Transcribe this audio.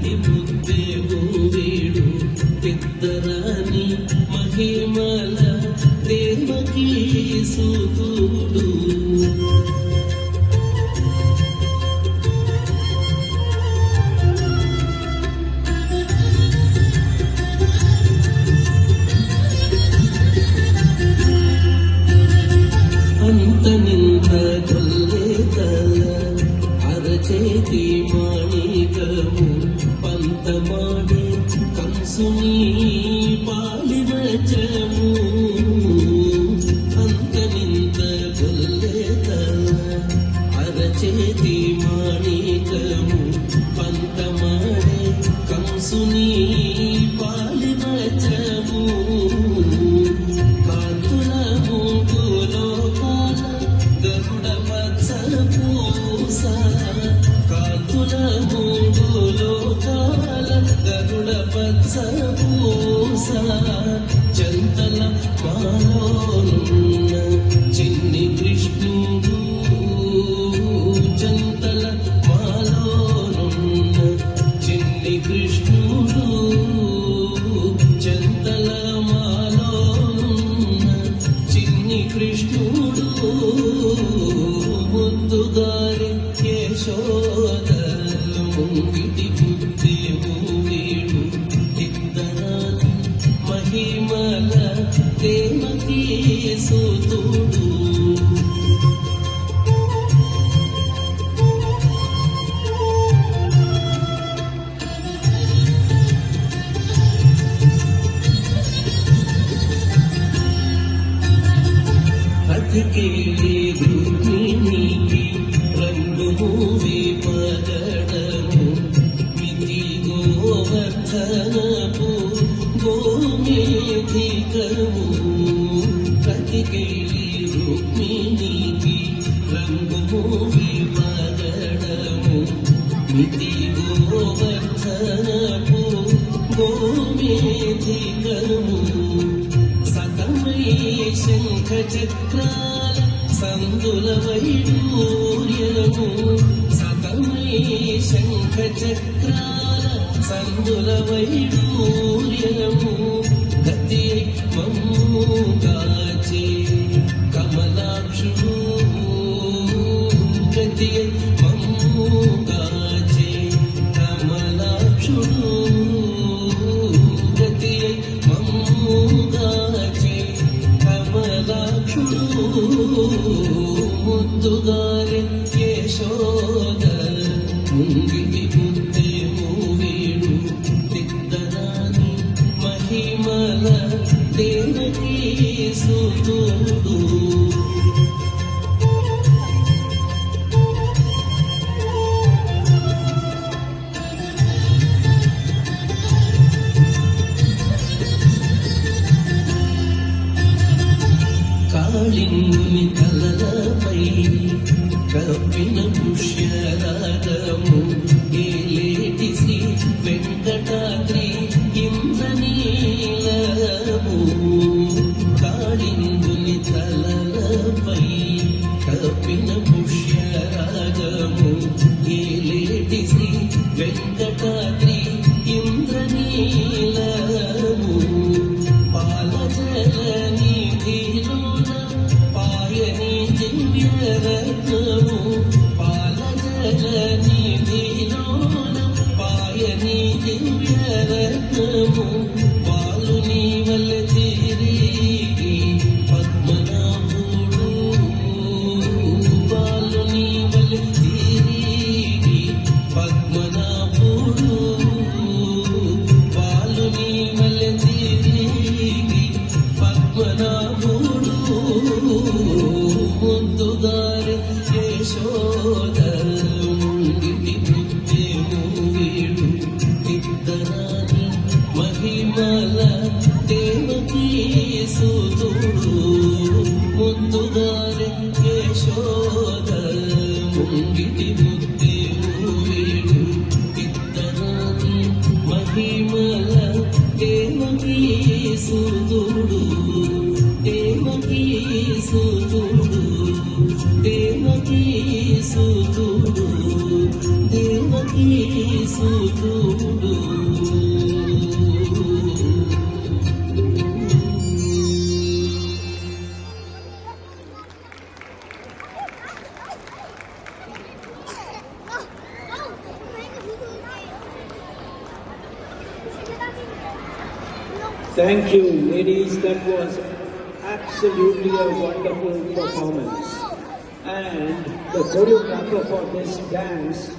ముంగిటి ముద్దేవు వీడు పెద్దరాని మహిమల దేవకీ సుతుడు. అంతనింత కొల్లేతల అరచేతి మాణికము పంతమాడి కంసుని పాలివచము. అంతనింత కొల్లేతల అరచేతి మాణికము పంతమాడి కంసుని పాలివచము. కాంతుల ముంగులో గరుడ వత్స పూస, కాంతుల మూడులో కాల గరుడ వత్స పూస. చంతల మాలోనున్న చిన్ని కృష్ణుడు, చంతల మాలోనున్న చిన్ని కృష్ణుడు, చంతల మాలోనున్న చిన్ని కృష్ణుడు. ముద్దుగారి యశోద ముంగిటి ముద్దేవు వీడు ఇద్దరాని మహిమల దేవకీ సుతుడు. అతికేలి రుక్మిణికి రంగుము విపగడము మితి గోవర్ధనపు గోమేధికము. అతికేలి రుక్మిణికి రంగుము విపగడము మితి గోవర్ధనపు గోమేధికము. సతమై శంఖ చక్రాల సందుల వైడూర్యము, సతమై శంఖ చక్రాల సందుల వైడూర్యము. గతి మమ్ము గాచే కమలాక్షుడు, గతి మమ్ము గాచే కమలాక్షుడు, గతి మమ్ము గాచే కమలాక్షుడు. ముద్దుగారి యశోద ముంగిటి ముద్దేవు వీడు తిద్దరాని మహిమల దేవకీ సుతుడు. కాళింగుని తలలపై కప్పిన పుష్యరాగము ఏలేటి శ్రీ వెంకటాద్రి ఇంద్రనీలము. కాళింగుని తలలపై కప్పిన పుష్యరాగము ఏలేటి శ్రీ వెంకటాద్రి ఇంద్రనీలము. పాలజల నిధిలోన పాయని దివ్యరత్నము, పాలజల నిధిలోన పాయని దివ్యరత్నము. పాలుని వల్ల తిరిగి పద్మనాభుడు, పాలుని వల్ల తిరిగి పద్మనాభుడు, పాలుని వల్ల తిరిగి పద్మనాభుడు. ముద్దుగారి యశోద ముంగిటి ముద్దేవు వీడు ఇద్దరాని మహిమల దేవకీ సుతుడు. ముద్దుగారి యశోద ముంగిటి ముద్దేవు వీడు ఇద్దరాని మహిమల Devaki సుతుడు. Devaki సుతుడు, Devaki సుతుడు, Devaki సుతుడు. Thank you, ladies. That was absolutely a wonderful performance. And the choreographer for this dance